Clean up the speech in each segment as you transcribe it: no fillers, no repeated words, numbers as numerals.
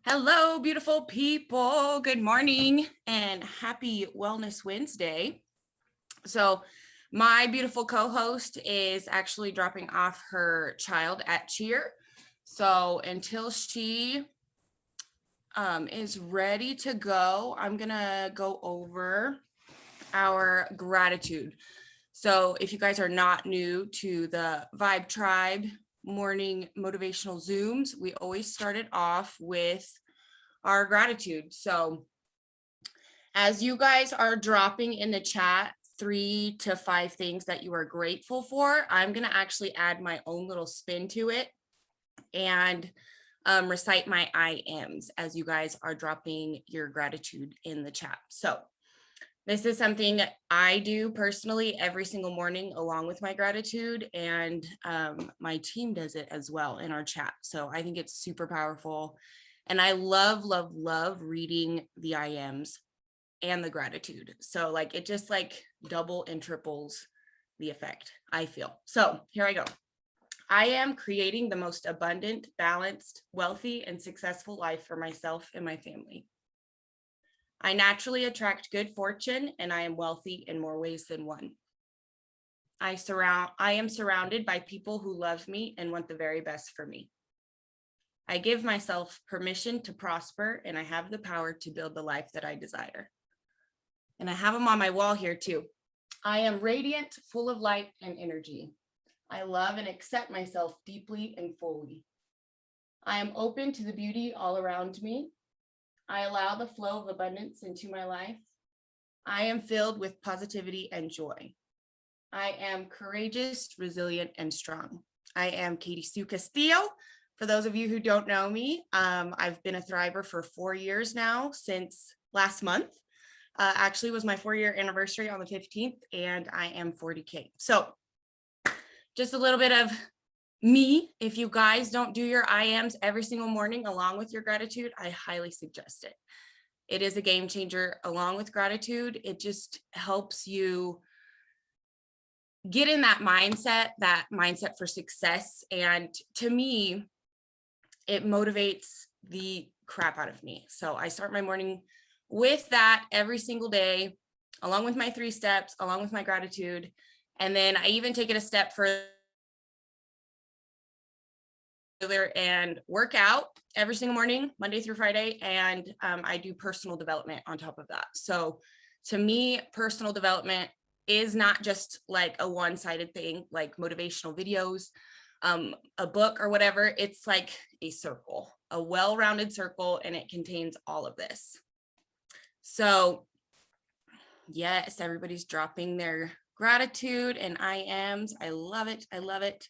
Hello, beautiful people. Good morning and happy Wellness Wednesday. So, my beautiful co-host is actually dropping off her child at cheer. So, until she is ready to go, I'm going to go over our gratitude. So, if you guys are not new to the Vibe Tribe morning motivational Zooms, we always started off with our gratitude. So as you guys are dropping in the chat 3 to 5 things that you are grateful for, I'm going to actually add my own little spin to it and recite my I ams as you guys are dropping your gratitude in the chat. So this is something I do personally every single morning along with my gratitude, and my team does it as well in our chat. So I think it's super powerful. And I love, love, love reading the I ams and the gratitude. So like it just like double and triples the effect, I feel. So here I go. I am creating the most abundant, balanced, wealthy, and successful life for myself and my family. I naturally attract good fortune, and I am wealthy in more ways than one. I am surrounded by people who love me and want the very best for me. I give myself permission to prosper, and I have the power to build the life that I desire. And I have them on my wall here too. I am radiant, full of light and energy. I love and accept myself deeply and fully. I am open to the beauty all around me. I allow the flow of abundance into my life. I am filled with positivity and joy. I am courageous, resilient, and strong. I am Katie Sue Castillo. For those of you who don't know me, I've been a Thriver for 4 years now, since last month. Actually was my 4-year anniversary on the 15th, and I am 40K. So just a little bit of me. If you guys don't do your I ams every single morning along with your gratitude, I highly suggest it. It is a game changer along with gratitude. It just helps you get in that mindset for success. And to me, it motivates the crap out of me. So I start my morning with that every single day, along with my 3 steps, along with my gratitude. And then I even take it a step further and work out every single morning, Monday through Friday. And I do personal development on top of that. So to me, personal development is not just like a one-sided thing, like motivational videos, a book or whatever. It's like a circle, a well-rounded circle, and it contains all of this. So yes, everybody's dropping their gratitude and I ams. I love it. I love it.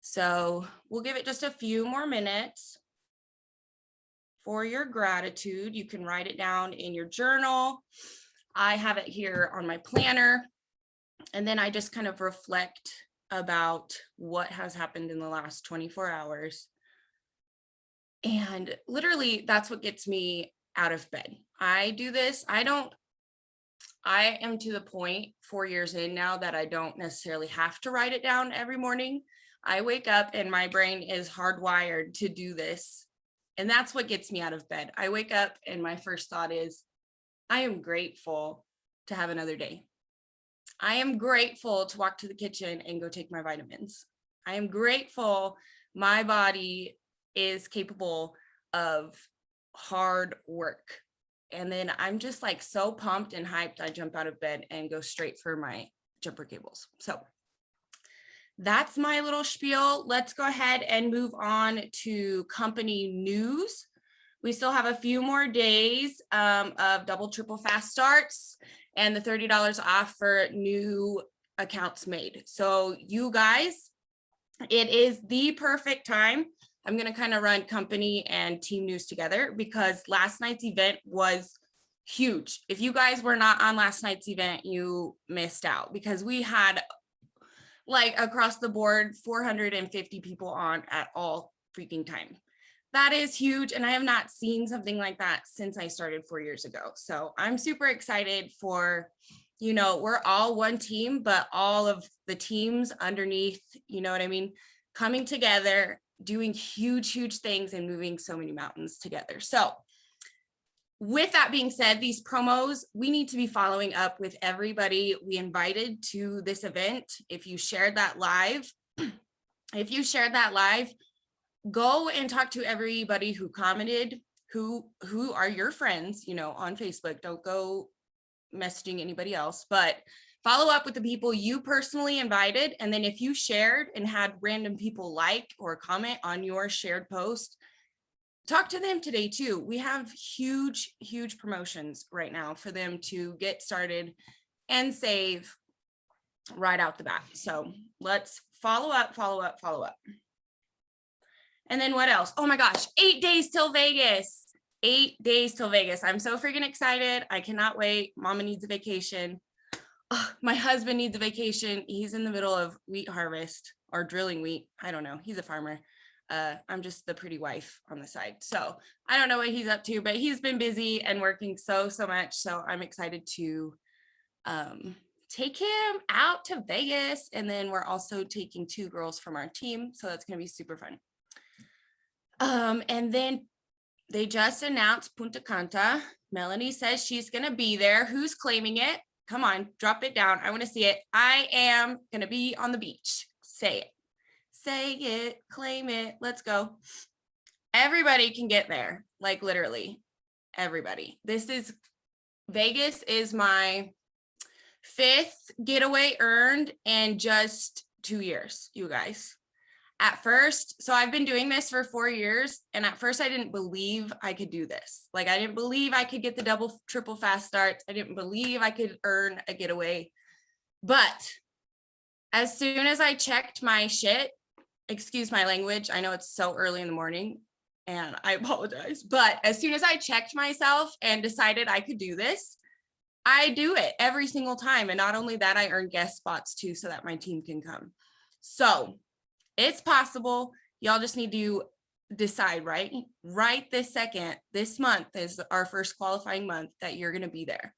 So we'll give it just a few more minutes for your gratitude. You can write it down in your journal. I have it here on my planner. And then I just kind of reflect about what has happened in the last 24 hours. And literally, that's what gets me out of bed. I do this. I am to the point 4 years in now that I don't necessarily have to write it down every morning. I wake up and my brain is hardwired to do this. And that's what gets me out of bed. I wake up and my first thought is, I am grateful to have another day. I am grateful to walk to the kitchen and go take my vitamins. I am grateful my body is capable of hard work. And then I'm just like so pumped and hyped. I jump out of bed and go straight for my jumper cables. So that's my little spiel. Let's go ahead and move on to company news. We still have a few more days of double, triple fast starts and the $30 off for new accounts made. So you guys, it is the perfect time. I'm going to kind of run company and team news together because last night's event was huge. If you guys were not on last night's event, you missed out because we had like across the board 450 people on at all freaking time. That is huge. And I have not seen something like that since I started 4 years ago. So I'm super excited for, we're all one team, but all of the teams underneath, you know what I mean? coming together, doing huge things and moving so many mountains together. So with that being said, these promos, we need to be following up with everybody we invited to this event. If you shared that live, go and talk to everybody who commented, who are your friends, on Facebook. Don't go messaging anybody else, but follow up with the people you personally invited. And then if you shared and had random people like or comment on your shared post, talk to them today too. We have huge promotions right now for them to get started and save right out the bat. So let's follow up. And then what else? Oh my gosh, 8 days till Vegas. 8 days till Vegas. I'm so freaking excited. I cannot wait. Mama needs a vacation. Oh, my husband needs a vacation. He's in the middle of wheat harvest or drilling wheat. I don't know. He's a farmer. I'm just the pretty wife on the side. So I don't know what he's up to, but he's been busy and working so much. So I'm excited to take him out to Vegas. And then we're also taking 2 girls from our team. So that's going to be super fun. And then they just announced Punta Cana. Melanie says she's going to be there. Who's claiming it? Come on, drop it down. I want to see it. I am going to be on the beach. Say it. Say it, claim it. Let's go. Everybody can get there. Like literally everybody. Vegas is my 5th getaway earned in just 2 years, you guys. At first, so I've been doing this for 4 years, and at first I didn't believe I could do this. Like I didn't believe I could get the double, triple fast starts. I didn't believe I could earn a getaway. But as soon as I checked my shit, excuse my language, I know it's so early in the morning and I apologize, but as soon as I checked myself and decided I could do this, I do it every single time. And not only that, I earn guest spots too, so that my team can come. So it's possible. Y'all just need to decide right this second. This month is our first qualifying month that you're going to be there.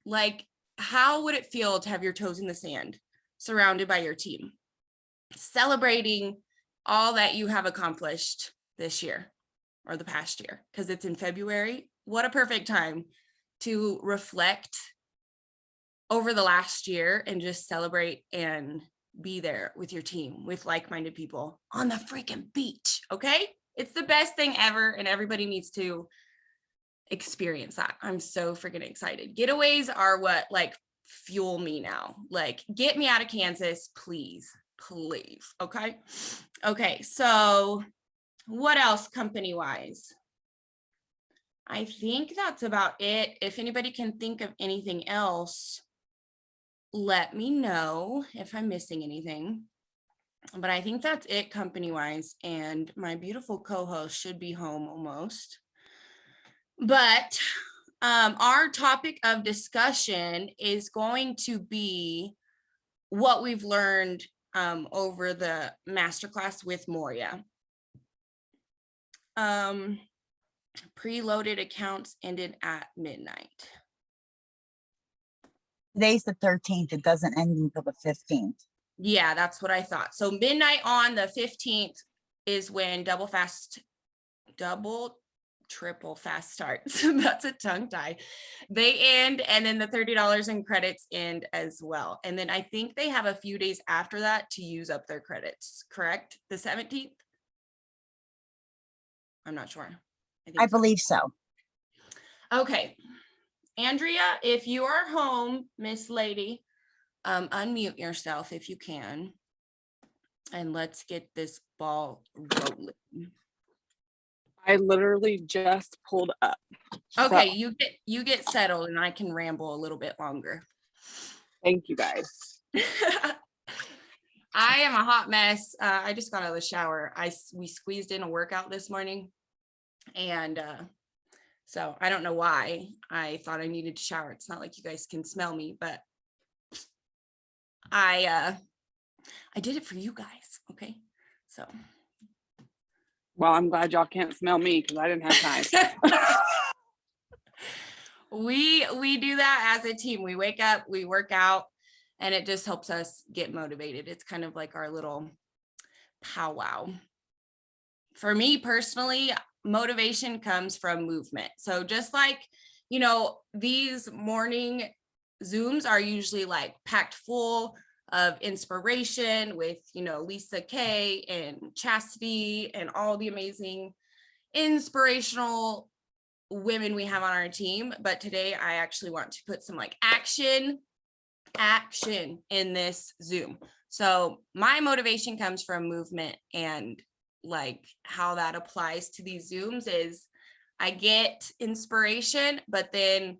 Like, how would it feel to have your toes in the sand, surrounded by your team, celebrating all that you have accomplished this year or the past year? Because it's in February. What a perfect time to reflect over the last year and just celebrate and be there with your team, with like-minded people on the freaking beach. Okay, it's the best thing ever, and everybody needs to experience that. I'm so freaking excited. Getaways are what like fuel me now. Like, get me out of Kansas, please. Okay, so what else company wise? I think that's about it. If anybody can think of anything else, let me know if I'm missing anything. But I think that's it company wise, and my beautiful co-host should be home almost. But our topic of discussion is going to be what we've learned over the masterclass with Moria. Preloaded accounts ended at midnight. Today's the 13th. It doesn't end until the 15th. Yeah, that's what I thought. So midnight on the 15th is when triple fast starts. That's a tongue tie. They end, and then the $30 in credits end as well. And then I think they have a few days after that to use up their credits, correct? The 17th? I'm not sure. I believe so. Okay. Andrea, if you are home, Miss Lady, unmute yourself if you can. And let's get this ball rolling. I literally just pulled up. Okay, so you get settled and I can ramble a little bit longer. Thank you guys. I am a hot mess. I just got out of the shower. We squeezed in a workout this morning, and so I don't know why I thought I needed to shower. It's not like you guys can smell me, but I did it for you guys. Okay, so. Well, I'm glad y'all can't smell me because I didn't have time. We do that as a team. We wake up, we work out, and it just helps us get motivated. It's kind of like our little powwow. For me personally, motivation comes from movement. So just like, these morning Zooms are usually like packed full of inspiration with, Lisa K and Chastity and all the amazing inspirational women we have on our team. But today I actually want to put some like action in this Zoom. So my motivation comes from movement, and like how that applies to these Zooms is I get inspiration, but then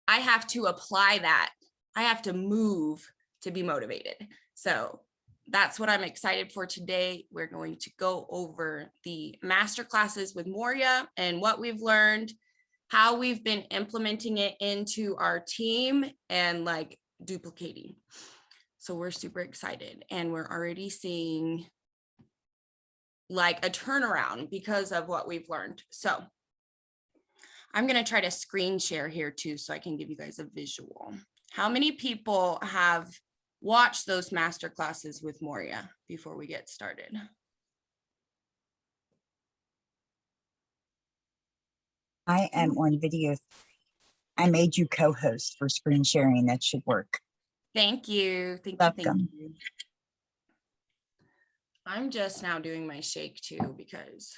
I have to apply that. I have to move to be motivated. So that's what I'm excited for today. We're going to go over the master classes with Moria and what we've learned, how we've been implementing it into our team and like duplicating. So we're super excited, and we're already seeing like a turnaround because of what we've learned. So I'm going to try to screen share here too, so I can give you guys a visual. How many people have watched those master classes with Moria before we get started? I am on video. I made you co-host for screen sharing. That should work. Thank you. Thank Welcome. you. I'm just now doing my shake too because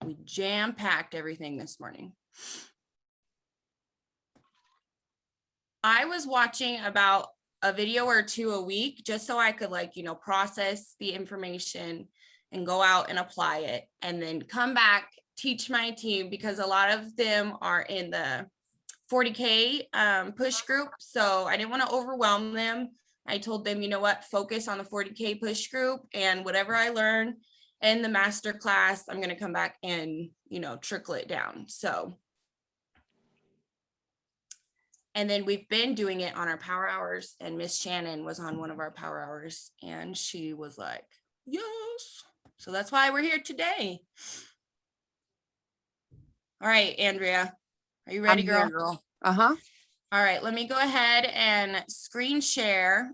we jam-packed everything this morning. I was watching about a video or two a week just so I could like, process the information and go out and apply it and then come back, teach my team, because a lot of them are in the 40K push group. So I didn't want to overwhelm them. I told them, you know what, focus on the 40K push group, and whatever I learn in the master class, I'm going to come back and, trickle it down. So, and then we've been doing it on our power hours, and Miss Shannon was on one of our power hours and she was like, yes. So that's why we're here today. All right, Andrea, are you ready, I'm girl? here, girl. Uh-huh. All right, let me go ahead and screen share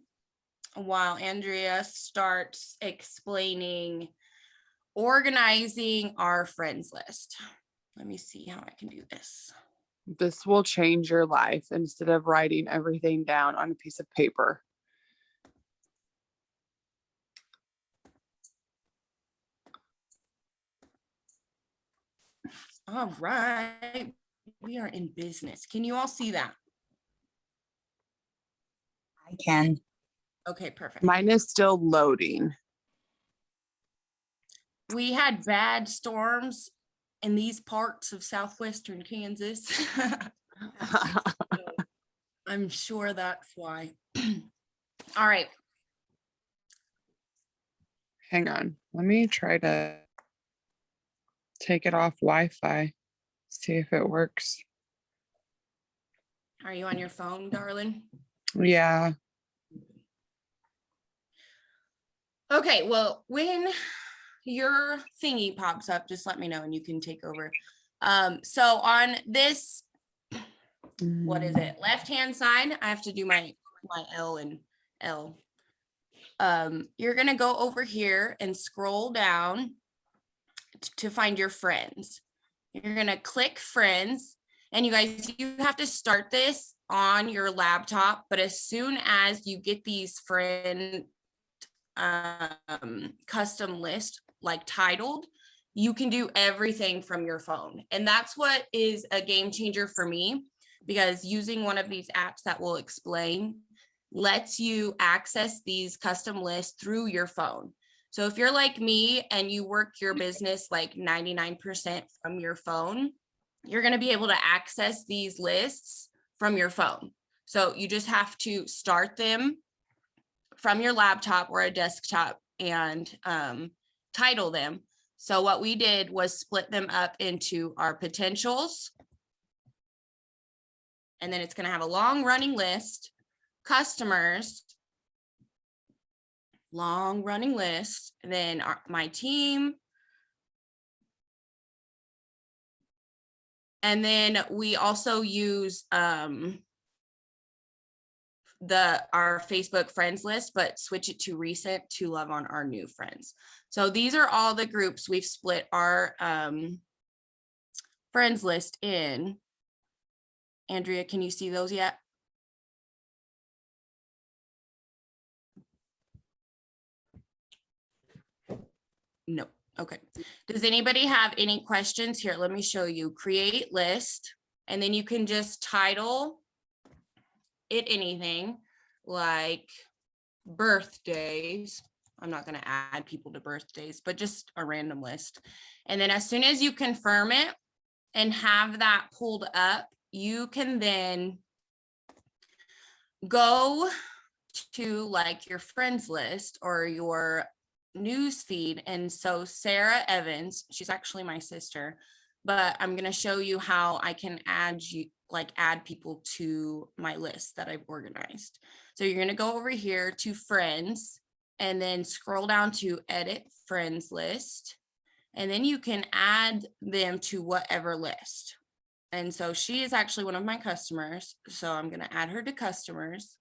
while Andrea starts explaining organizing our friends list. Let me see how I can do this. This will change your life instead of writing everything down on a piece of paper. All right, we are in business. Can you all see that? I can. Okay, perfect. Mine is still loading. We had bad storms in these parts of southwestern Kansas. I'm sure that's why. All right. Hang on. Let me try to take it off Wi-Fi. See if it works. Are you on your phone, darling? Yeah. Okay, well, when your thingy pops up, just let me know and you can take over. So on this, what is it? Left-hand side, I have to do my L and L. You're gonna go over here and scroll down to find your friends. You're gonna click friends, and you guys, you have to start this on your laptop, but as soon as you get these friend custom list like titled, you can do everything from your phone. And that's what is a game changer for me, because using one of these apps that we'll explain lets you access these custom lists through your phone. So if you're like me and you work your business like 99% from your phone, you're going to be able to access these lists from your phone. So you just have to start them from your laptop or a desktop and title them. So what we did was split them up into our potentials. And then it's going to have a long running list, customers, long running list, then my team. And then we also use our Facebook friends list, but switch it to recent to love on our new friends. So these are all the groups we've split our friends list in. Andrea, can you see those yet? No. Okay. Does anybody have any questions here? Let me show you. Create list, and then you can just title it anything like birthdays. I'm not going to add people to birthdays, but just a random list. And then as soon as you confirm it and have that pulled up, you can then go to like your friends list or your news feed. And so Sarah Evans, she's actually my sister, but I'm going to show you how I can add people to my list that I've organized. So you're going to go over here to friends and then scroll down to edit friends list. And then you can add them to whatever list. And so she is actually one of my customers. So I'm going to add her to customers.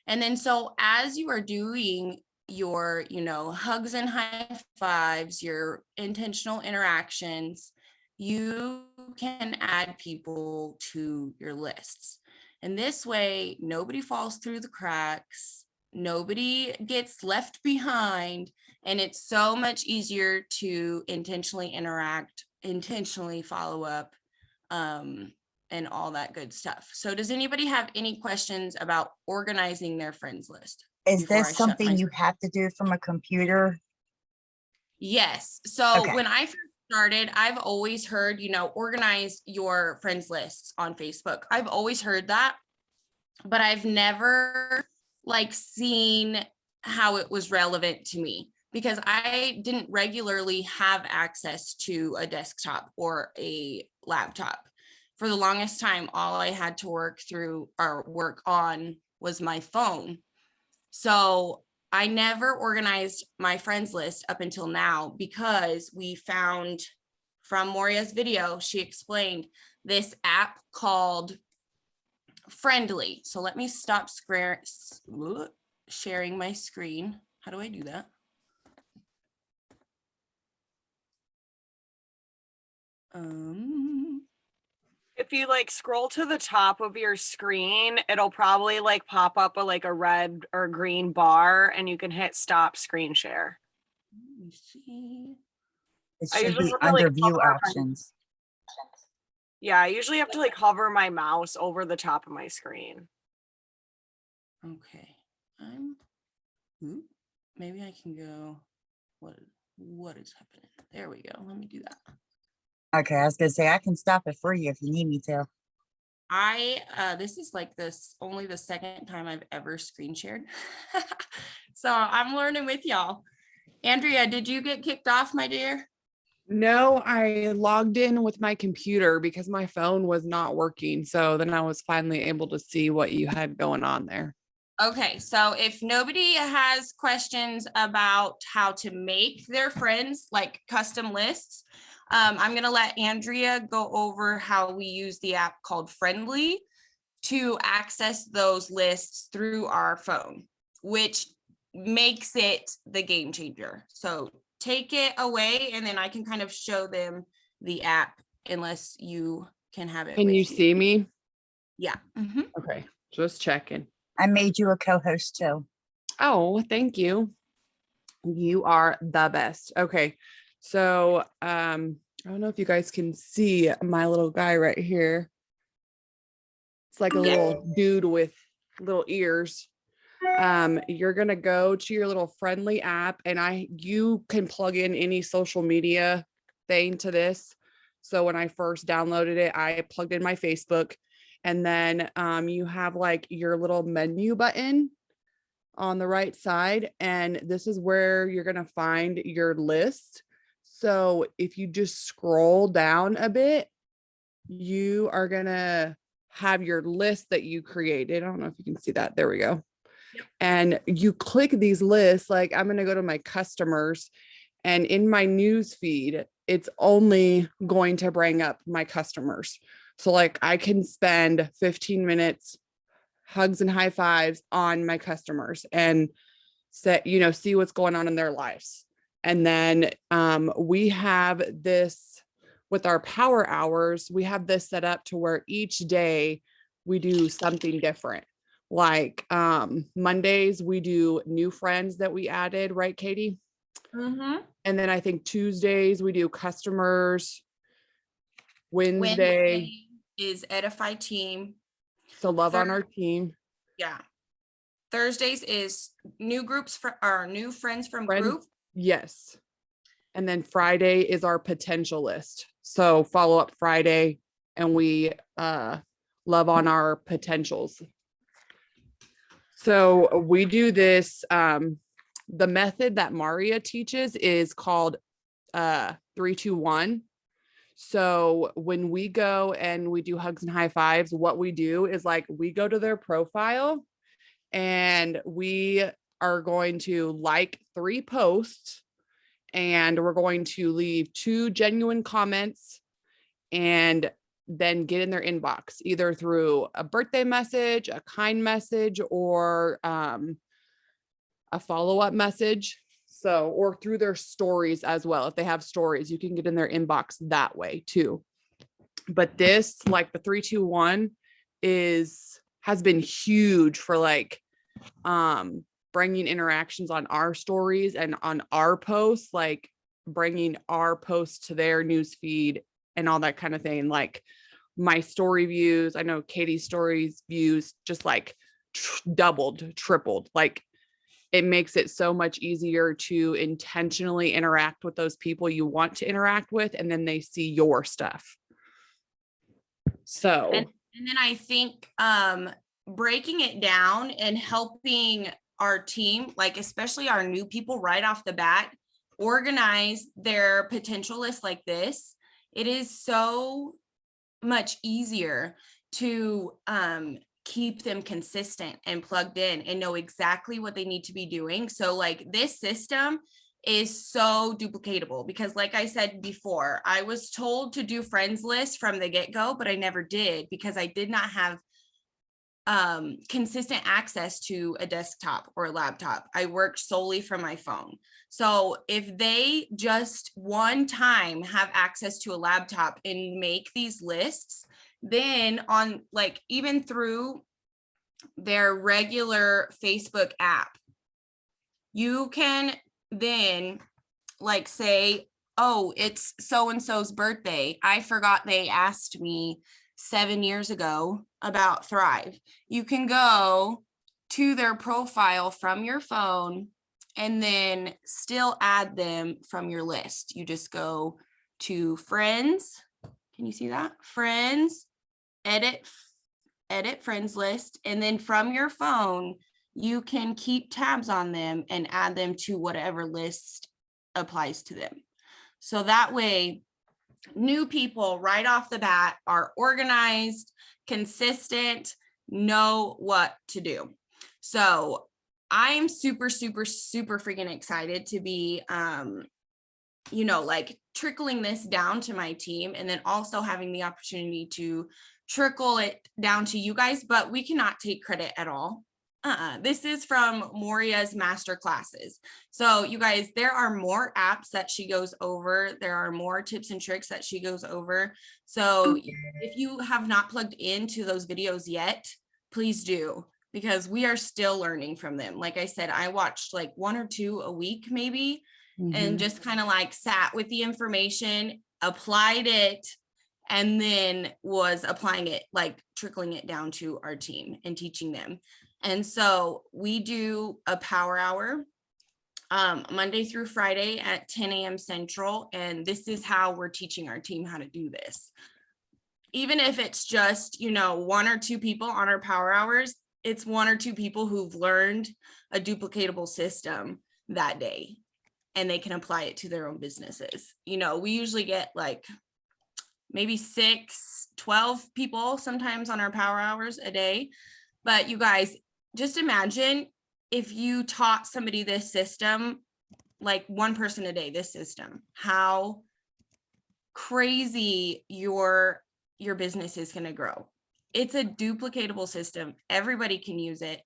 And then so as you are doing your, hugs and high fives, your intentional interactions, you can add people to your lists. And this way, nobody falls through the cracks, nobody gets left behind, and it's so much easier to intentionally interact, intentionally follow up, and all that good stuff. So does anybody have any questions about organizing their friends list? Is before I this shut something my- you have to do from a computer? Yes. So Okay. when I first started, I've always heard, organize your friends lists on Facebook. I've always heard that, but I've never seen how it was relevant to me because I didn't regularly have access to a desktop or a laptop. For the longest time, all I had to work through or work on was my phone. So I never organized my friends list up until now because we found from Moria's video, she explained this app called Friendly. So let me stop sharing my screen. How do I do that? If you scroll to the top of your screen, it'll probably pop up a red or green bar and you can hit stop screen share. Let me see. It I should usually be have to, under view hover my- options. Yeah, I usually have to hover my mouse over the top of my screen. Okay. Maybe I can go. What is happening? There we go. Let me do that. Okay, I was gonna say I can stop it for you if you need me to. This is only the second time I've ever screen shared. So I'm learning with y'all. Andrea, did you get kicked off, my dear? No, I logged in with my computer because my phone was not working. So then I was finally able to see what you had going on there. Okay, so if nobody has questions about how to make their friends custom lists, I'm gonna let Andrea go over how we use the app called Friendly to access those lists through our phone, which makes it the game changer. So take it away and then I can kind of show them the app unless you can have it. Can with you see me? Yeah. Mhm. Okay, just checking. I made you a co-host too. Oh, thank you. You are the best. Okay. So, I don't know if you guys can see my little guy right here. It's like a little dude with little ears. You're going to go to your little Friendly app and you can plug in any social media thing to this. So when I first downloaded it, I plugged in my Facebook and then, you have your little menu button on the right side. And this is where you're going to find your list. So if you just scroll down a bit, you are going to have your list that you created. I don't know if you can see that. There we go. And you click these lists, I'm going to go to my customers and in my news feed, it's only going to bring up my customers. So I can spend 15 minutes hugs and high fives on my customers and see what's going on in their lives. And then we have this with our power hours, we have this set up to where each day we do something different. Like Mondays, we do new friends that we added, right, Katie? Mm-hmm. And then I think Tuesdays we do customers. Wednesday Wednesday is edify team. so love on our team. Yeah. Thursdays is new groups for our new friends from group. Yes. And then Friday is our potential list. So follow up Friday and we love on our potentials. So we do this. The method that Maria teaches is called 3-2-1. So when we go and we do hugs and high fives, what we do is like we go to their profile and we are going to like 3 posts and we're going to leave 2 genuine comments and then get in their inbox either through a birthday message, a kind message, or a follow-up message. So, or through their stories as well. If they have stories, you can get in their inbox that way too. But this, like the 3-2-1 has been huge for like bringing interactions on our stories and on our posts, like bringing our posts to their news feed and all that kind of thing. Like my story views, I know Katie's stories views just like doubled, tripled. Like it makes it so much easier to intentionally interact with those people you want to interact with, and then they see your stuff. So, And then I think breaking it down and helping our team, like especially our new people right off the bat, organize their potential list like this, it is so much easier to keep them consistent and plugged in and know exactly what they need to be doing. So like this system is so duplicatable because like I said before, I was told to do friends list from the get-go, but I never did because I did not have consistent access to a desktop or a laptop. I worked solely from my phone. So if they just one time have access to a laptop and make these lists, then on like even through their regular Facebook app, you can then like say, oh, it's so-and-so's birthday. I forgot they asked me 7 years ago about Thrive. You can go to their profile from your phone and then still add them from your list. You just go to friends. Can you see that? Friends, edit friends list. And then from your phone, you can keep tabs on them and add them to whatever list applies to them. So that way, new people right off the bat are organized, consistent, know what to do. So I'm super, super, super freaking excited to be, like trickling this down to my team and then also having the opportunity to trickle it down to you guys, but we cannot take credit at all. This is from Moria's master classes. So you guys, there are more apps that she goes over. There are more tips and tricks that she goes over. So if you have not plugged into those videos yet, please do, because we are still learning from them. Like I said, I watched like 1 or 2 a week maybe, and just kind of like sat with the information, applied it, and then was applying it, like trickling it down to our team and teaching them. And so we do a power hour Monday through Friday at 10 a.m. Central. And this is how we're teaching our team how to do this. Even if it's just, 1 or 2 people on our power hours, it's 1 or 2 people who've learned a duplicatable system that day and they can apply it to their own businesses. We usually get like maybe 6, 12 people sometimes on our power hours a day. But you guys, just imagine if you taught somebody this system, like 1 person a day, this system, how crazy your business is going to grow. it's a duplicatable system. Everybody can use it.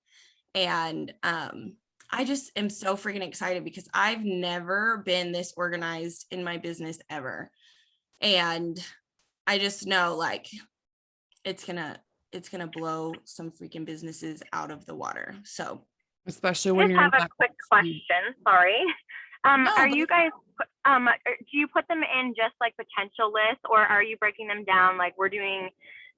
And I just am so freaking excited because I've never been this organized in my business ever. And I just know like it's gonna blow some freaking businesses out of the water. So especially I when just you're in have a that quick seed. question. Sorry. No, Are go you guys, do you put them in just like potential lists, or are you breaking them down like we're doing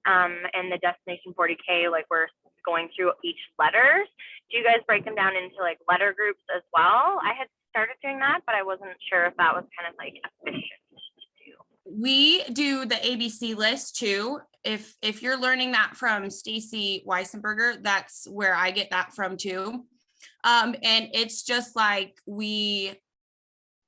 in the Destination 40K, like we're going through each letters? Do you guys break them down into like letter groups as well? I had started doing that, but I wasn't sure if that was kind of like efficient to do. we do the ABC list too. If you're learning that from Stacy Weissenberger, that's where I get that from too. And it's just like we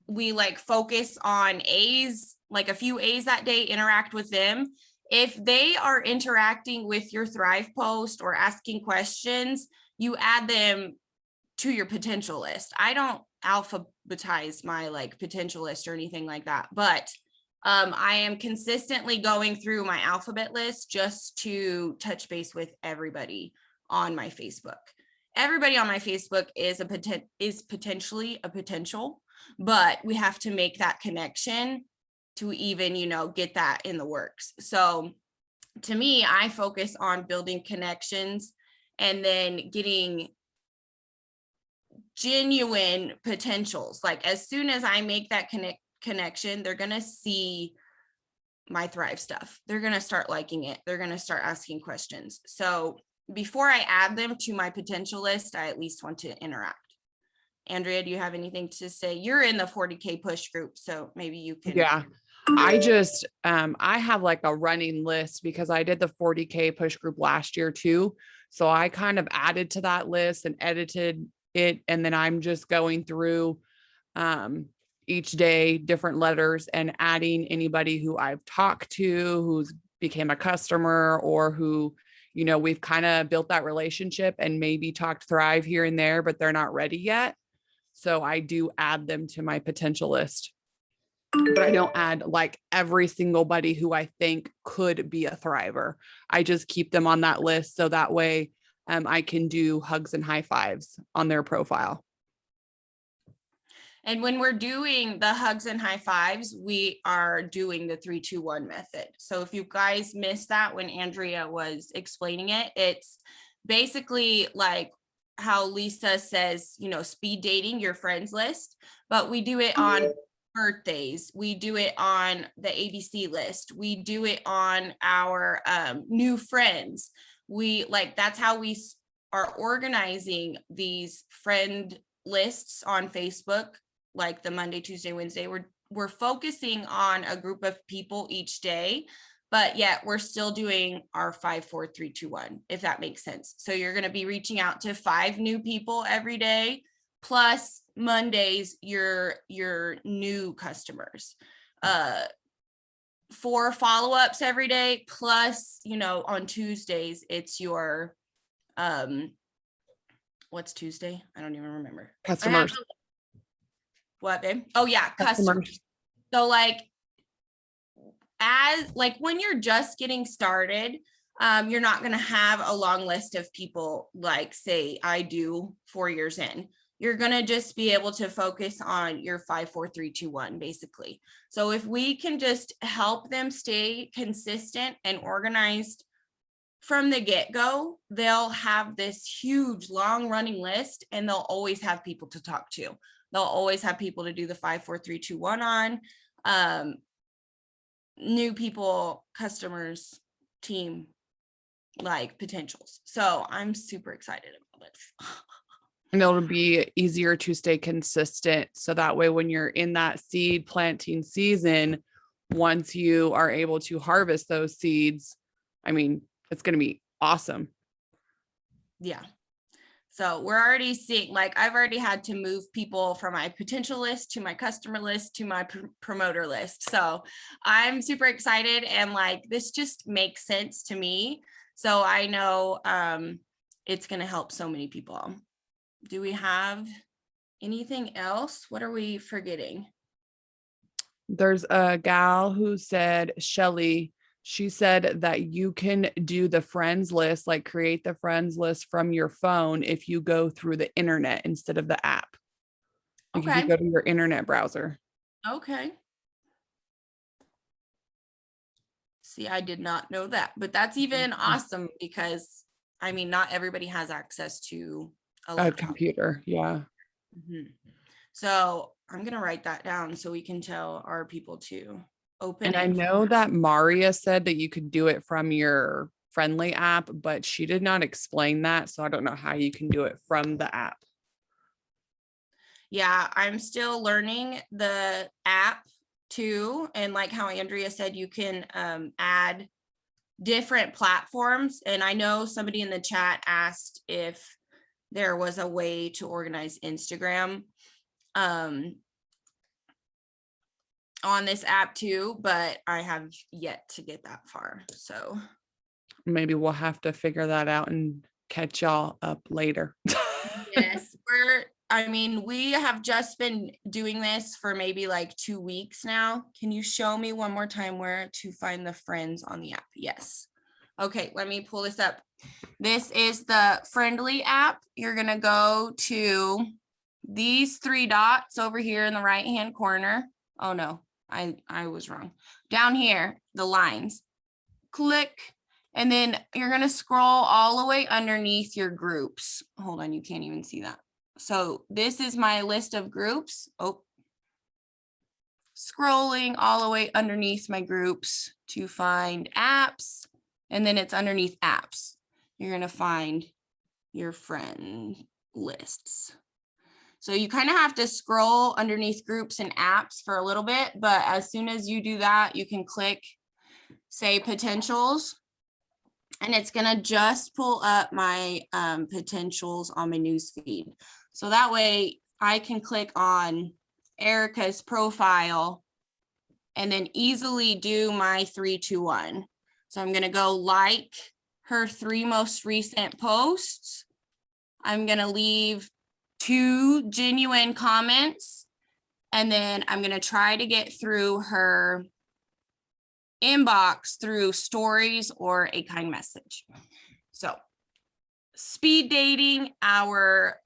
like focus on A's, like a few A's that day, interact with them. If they are interacting with your Thrive post or asking questions, you add them to your potential list. I don't alphabetize my like potential list or anything like that, but I am consistently going through my alphabet list just to touch base with everybody on my Facebook. Everybody on my Facebook is potentially a potential, but we have to make that connection to even, get that in the works. So to me, I focus on building connections and then getting genuine potentials. Like as soon as I make that connection, they're going to see my Thrive stuff. They're going to start liking it. They're going to start asking questions. So before I add them to my potential list, I at least want to interact. Andrea, do you have anything to say? You're in the 40K push group, so maybe you can. Yeah. I just, I have like a running list because I did the 40K push group last year too. So I kind of added to that list and edited it. And then I'm just going through, each day, different letters and adding anybody who I've talked to, who's became a customer or who, we've kind of built that relationship and maybe talked Thrive here and there, but they're not ready yet. So I do add them to my potential list. But I don't add like every single buddy who I think could be a thriver. I just keep them on that list. So that way I can do hugs and high fives on their profile. And when we're doing the hugs and high fives, we are doing the 3-2-1 method. So if you guys missed that when Andrea was explaining it, it's basically like how Lisa says, speed dating your friends list, but we do it on birthdays. We do it on the ABC list. We do it on our new friends. That's how we are organizing these friend lists on Facebook, like the Monday, Tuesday, Wednesday. We're focusing on a group of people each day, but yet we're still doing our 5, 4, 3, 2, 1, if that makes sense. So you're going to be reaching out to 5 new people every day, plus Mondays, your new customers, 4 follow-ups every day, plus, on Tuesdays, it's your, what's Tuesday? I don't even remember. Customers. What, babe? Oh yeah, customers. So when you're just getting started, you're not going to have a long list of people like say I do 4 years in. You're going to just be able to focus on your 5, 4, 3, 2, 1, basically. So if we can just help them stay consistent and organized from the get-go, they'll have this huge long running list and they'll always have people to talk to. They'll always have people to do the 5, 4, 3, 2, 1 on. New people, customers, team, like potentials. So I'm super excited about it. And it'll be easier to stay consistent. So that way, when you're in that seed planting season, once you are able to harvest those seeds, it's going to be awesome. Yeah. So we're already seeing, I've already had to move people from my potential list to my customer list to my promoter list. So I'm super excited and this just makes sense to me. So I know it's going to help so many people. Do we have anything else? What are we forgetting? There's a gal who said, Shelly, She said that you can do the friends list, like create the friends list from your phone if you go through the internet instead of the app. Like if you Okay. go to your internet browser. Okay. See, I did not know that, but that's even awesome because I mean, not everybody has access to a A laptop. computer. Yeah. Mhm. So I'm gonna write that down so we can tell our people to open And I it. know that Maria said that you could do it from your Friendly app, but she did not explain that. So I don't know how you can do it from the app. Yeah, I'm still learning the app too. And like how Andrea said, you can add different platforms. And I know somebody in the chat asked if there was a way to organize Instagram on this app too, but I have yet to get that far. So Maybe we'll have to figure that out and catch y'all up later. yes, we have just been doing this for maybe like 2 weeks now. Can you show me one more time where to find the friends on the app? Yes. Okay, let me pull this up. This is the Friendly app. You're going to go to these 3 dots over here in the right-hand corner. Oh no, I was wrong. Down here, the lines. Click, and then you're going to scroll all the way underneath your groups. Hold on, you can't even see that. So this is my list of groups. Oh, scrolling all the way underneath my groups to find apps, and then it's underneath apps. You're going to find your friend lists. So you kind of have to scroll underneath groups and apps for a little bit, but as soon as you do that, you can click, say, potentials, and it's going to just pull up my potentials on my news feed. So that way I can click on Erica's profile and then easily do my 3, 2, 1. So I'm going to go like her 3 most recent posts. I'm going to leave 2 genuine comments, and then I'm going to try to get through her inbox through stories or a kind message. So speed dating our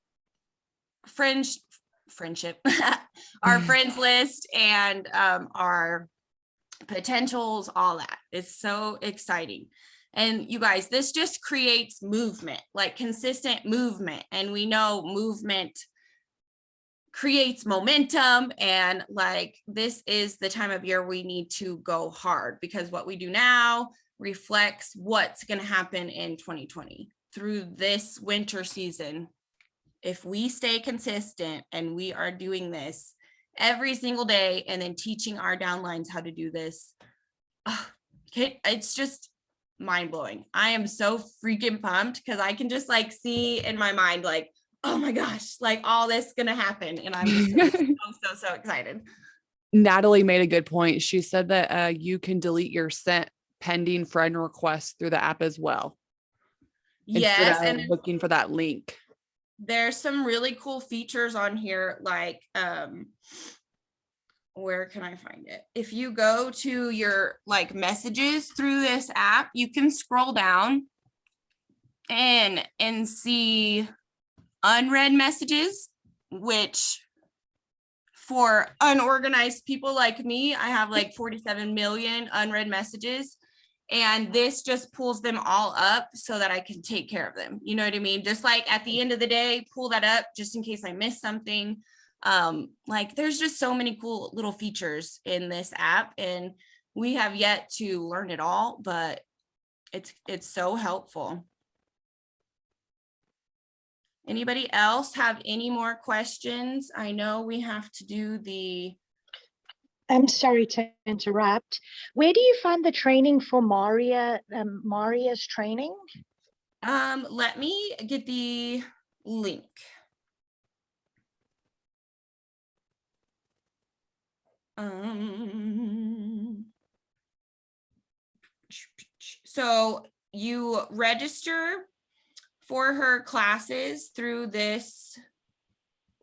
friendship, our friends list, and our potentials, all that. It's so exciting. And you guys, this just creates movement, like consistent movement. And we know movement creates momentum, and like this is the time of year we need to go hard, because what we do now reflects what's going to happen in 2020 through this winter season. If we stay consistent and we are doing this every single day and then teaching our downlines how to do this, it's just mind-blowing. I am so freaking pumped because I can just like see in my mind like, oh my gosh, like all this gonna happen. And I'm just so excited. Natalie made a good point. She said that you can delete your sent pending friend requests through the app as well. Yes, Instead and of looking for that link. there's some really cool features on here, like where can I find it? If you go to your like messages through this app, you can scroll down and see unread messages, which for unorganized people like me, I have like 47 million unread messages, and this just pulls them all up so that I can take care of them. You know what I mean? Just like at the end of the day, pull that up just in case I miss something. Like there's just so many cool little features in this app, and we have yet to learn it all, but it's so helpful. Anybody else have any more questions? I know we have to do the... I'm sorry to interrupt. Where do you find the training for Maria's training? Let me get the link. So you register for her classes through this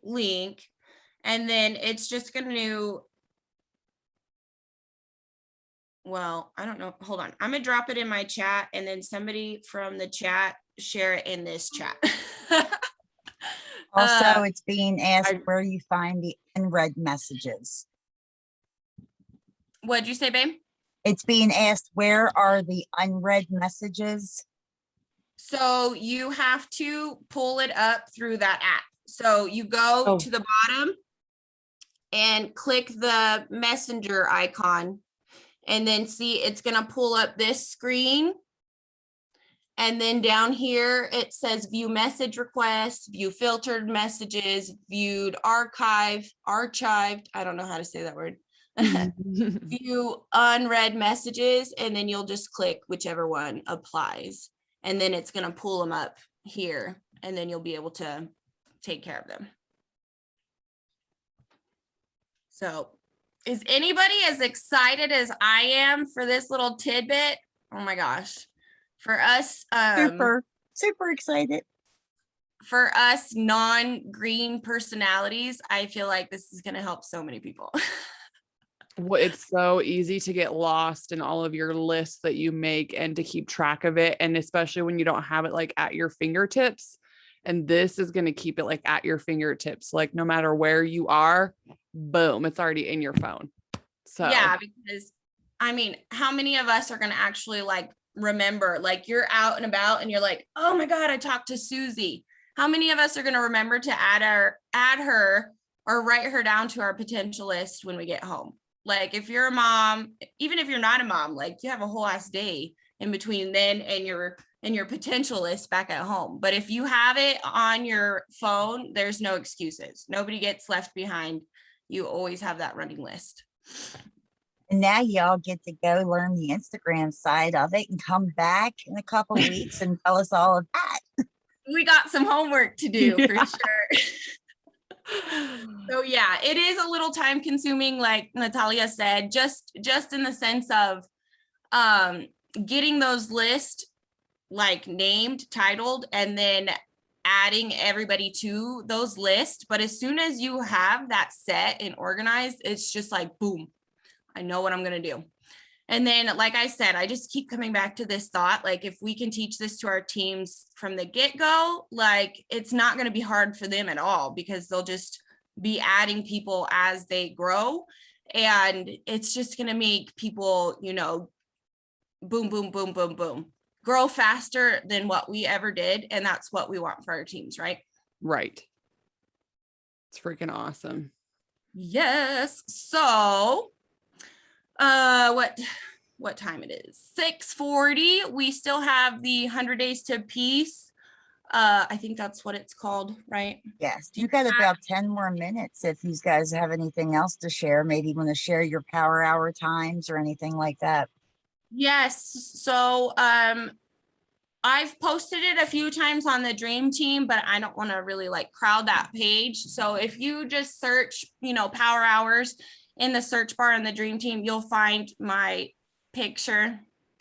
link, and then it's just going to well, I don't know. Hold on. I'm gonna drop it in my chat and then somebody from the chat share it in this chat. Also, it's being asked I- where you find the unread messages. What'd you say, babe? It's being asked, where are the unread messages? So you have to pull it up through that app. So you go Oh. to the bottom and click the messenger icon, and then see it's gonna pull up this screen. And then down here, it says view message requests, view filtered messages, viewed archived. I don't know how to say that word. View unread messages, and then you'll just click whichever one applies. And then it's gonna pull them up here, and then you'll be able to take care of them. So is anybody as excited as I am for this little tidbit? Oh my gosh. For us, Super excited. for us non-green personalities, I feel like this is gonna help so many people. Well, it's so easy to get lost in all of your lists that you make and to keep track of it. And especially when you don't have it like at your fingertips. And this is going to keep it like at your fingertips. Like no matter where you are, boom, it's already in your phone. So Yeah, because I mean, how many of us are gonna actually like remember, like you're out and about and you're like, oh my God, I talked to Susie. How many of us are gonna remember to add her or write her down to our potential list when we get home? Like if you're a mom, even if you're not a mom, like you have a whole ass day in between then and your potential list back at home. But if you have it on your phone, there's no excuses. Nobody gets left behind. You always have that running list. And now y'all get to go learn the Instagram side of it and come back in a couple weeks and tell us all of that. We got some homework to do for Yeah. sure. So yeah, it is a little time consuming, like Natalia said, just in the sense of getting those lists like named, titled, and then adding everybody to those lists. But as soon as you have that set and organized, it's just like, boom, I know what I'm going to do. And then, like I said, I just keep coming back to this thought, like if we can teach this to our teams from the get-go, like it's not going to be hard for them at all because they'll just be adding people as they grow. And it's just going to make people, you know, boom, boom, boom, boom, boom, grow faster than what we ever did. And that's what we want for our teams, right? right. It's freaking awesome. Yes. So what time it is? 6:40. We still have the 100 days to peace. I think that's what it's called, right? Yes, you got about 10 more minutes if you guys have anything else to share. Maybe you want to share your power hour times or anything like that. Yes. So I've posted it a few times on the Dream Team, but I don't want to really like crowd that page. So if you just search, you know, power hours in the search bar in the Dream Team, you'll find my picture.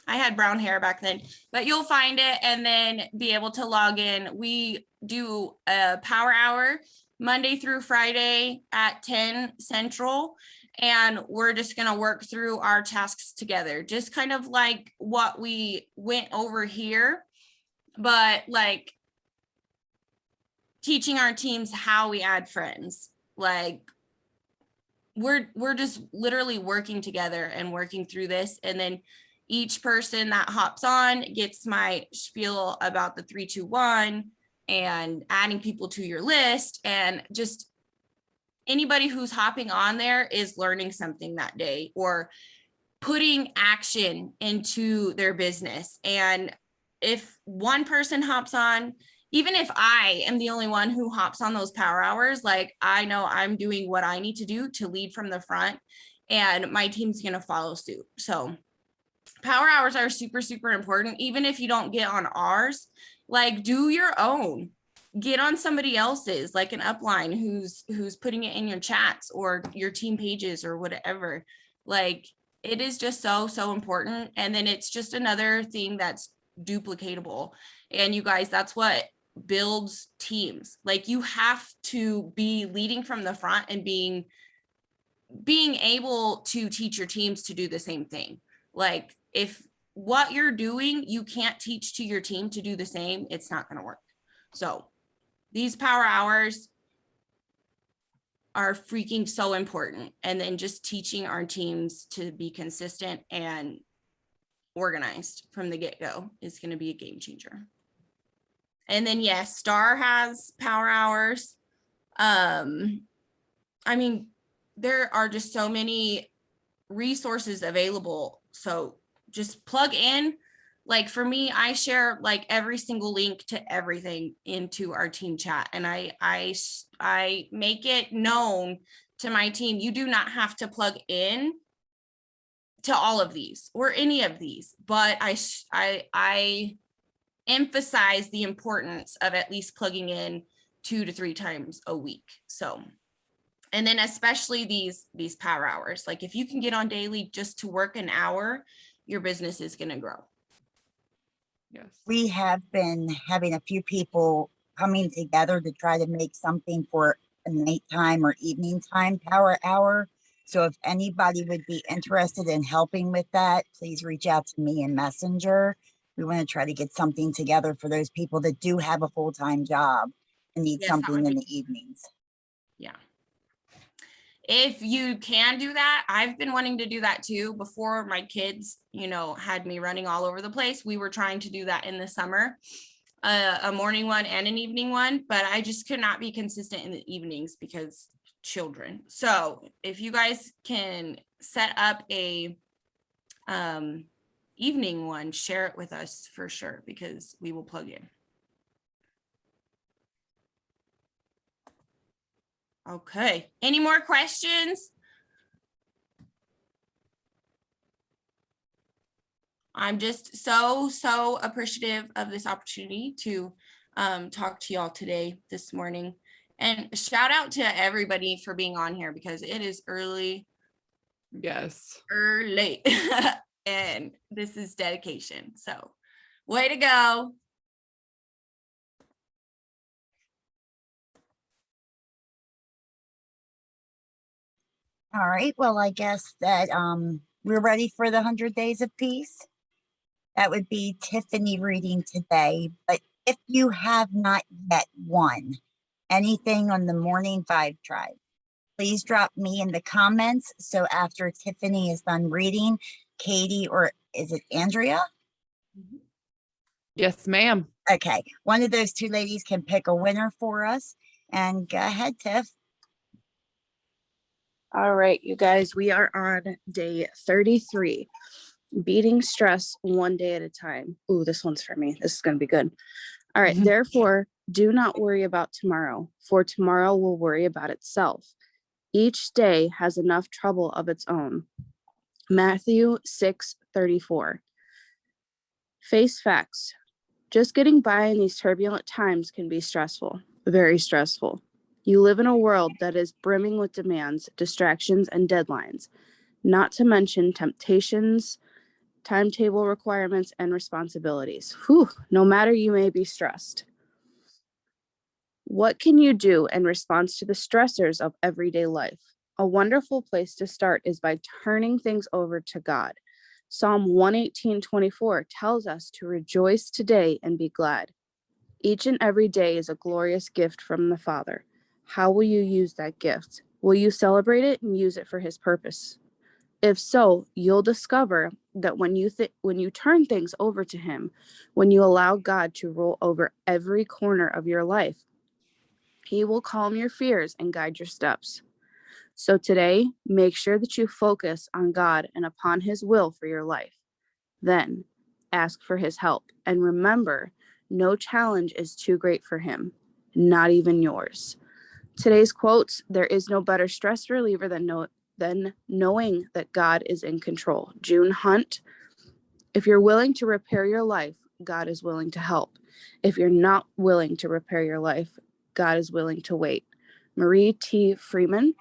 I had brown hair back then, but you'll find it and then be able to log in. We do a power hour Monday through Friday at 10 Central. And we're just going to work through our tasks together, just kind of like what we went over here, but like teaching our teams how we add friends. Like we're just literally working together and working through this. And then each person that hops on gets my spiel about the 3-2-1 and adding people to your list, and just anybody who's hopping on there is learning something that day or putting action into their business. And if one person hops on, even if I am the only one who hops on those power hours, like I know I'm doing what I need to do to lead from the front, and my team's going to follow suit. So power hours are super, super important. Even if you don't get on ours, like do your own. Get on somebody else's, like an upline who's putting it in your chats or your team pages or whatever. Like it is just so, so important. And then it's just another thing that's duplicatable. And you guys, that's what builds teams. Like you have to be leading from the front and being able to teach your teams to do the same thing. Like, if what you're doing, you can't teach to your team to do the same, it's not going to work. So these power hours are freaking so important. And then just teaching our teams to be consistent and organized from the get-go is going to be a game changer. And then yes, Star has power hours. I mean, there are just so many resources available. So just plug in. Like for me, I share like every single link to everything into our team chat, and I make it known to my team, you do not have to plug in to all of these or any of these, but I emphasize the importance of at least plugging in 2 to 3 times a week. So, and then especially these power hours, like if you can get on daily just to work an hour, your business is going to grow. Yes. We have been having a few people coming together to try to make something for a nighttime or evening time power hour. So if anybody would be interested in helping with that, please reach out to me in Messenger. We want to try to get something together for those people that do have a full-time job and need Yes, that something would in be- the evenings. Yeah. If you can do that, I've been wanting to do that too. Before my kids, had me running all over the place, we were trying to do that in the summer, a morning one and an evening one, but I just could not be consistent in the evenings because children. So if you guys can set up a evening one, share it with us for sure, because we will plug in. Okay, any more questions? I'm just so appreciative of this opportunity to talk to y'all today, this morning. And shout out to everybody for being on here, because it is early, Yes. and this is dedication. So way to go. All right. Well, I guess that we're ready for the 100 Days of Peace. That would be Tiffany reading today. But if you have not yet won anything on the Morning Five Tribe, please drop me in the comments. So after Tiffany is done reading, Katie, or is it Andrea? Yes, ma'am. Okay. One of those two ladies can pick a winner for us. And go ahead, Tiff. All right, you guys, we are on day 33, beating stress one day at a time. Ooh, this one's for me. This is going to be good. All right, therefore, do not worry about tomorrow, for tomorrow will worry about itself. Each day has enough trouble of its own. Matthew 6:34. Face facts. Just getting by in these turbulent times can be stressful, very stressful. You live in a world that is brimming with demands, distractions, and deadlines, not to mention temptations, timetable requirements, and responsibilities. Whew, no matter, you may be stressed. What can you do in response to the stressors of everyday life? A wonderful place to start is by turning things over to God. Psalm 118:24 tells us to rejoice today and be glad. Each and every day is a glorious gift from the Father. How will you use that gift? Will you celebrate it and use it for His purpose? If so, you'll discover that when you turn things over to Him, when you allow God to rule over every corner of your life, He will calm your fears and guide your steps. So today, make sure that you focus on God and upon His will for your life. Then, ask for His help. And remember, no challenge is too great for Him, not even yours. Today's quotes: there is no better stress reliever than knowing that God is in control. June Hunt. If you're willing to repair your life, God is willing to help. If you're not willing to repair your life, God is willing to wait. Marie T. Freeman.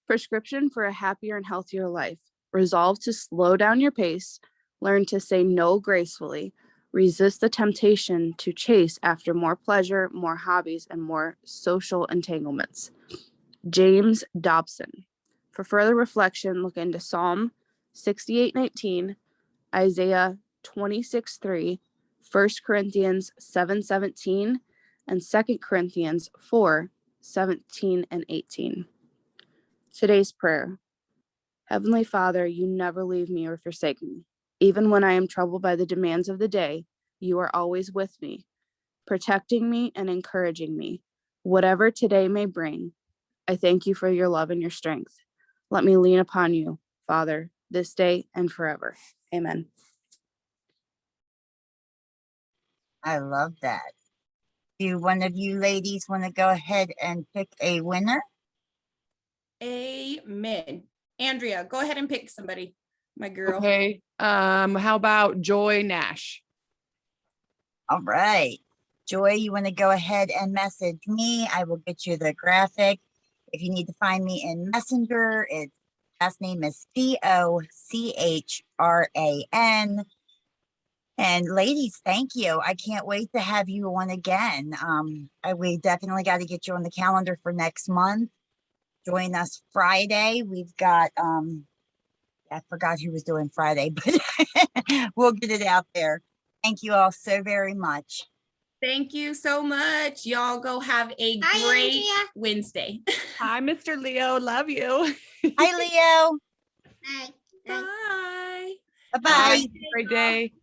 Prescription for a happier and healthier life. Resolve to slow down your pace, learn to say no gracefully, resist the temptation to chase after more pleasure, more hobbies, and more social entanglements. James Dobson. For further reflection, look into Psalm 68:19, Isaiah 26:3, 1 Corinthians 7:17, and 2 Corinthians 4:17 and 18. Today's prayer. Heavenly Father, you never leave me or forsake me. Even when I am troubled by the demands of the day, you are always with me, protecting me and encouraging me. Whatever today may bring, I thank you for your love and your strength. Let me lean upon you, Father, this day and forever. Amen. I love that. Do one of you ladies want to go ahead and pick a winner? Amen. Andrea, go ahead and pick somebody, my girl. Okay. How about Joy Nash? All right. Joy, you want to go ahead and message me? I will get you the graphic. If you need to find me in Messenger, its last name is Cochran. And ladies, thank you. I can't wait to have you on again. We definitely got to get you on the calendar for next month. Join us Friday. We've got, I forgot who was doing Friday, but we'll get it out there. Thank you all so very much. Thank you so much. Y'all go have a great Wednesday. Hi, Mr. Leo. Love you. Hi, Leo. Bye. Bye-bye. Bye. Great day.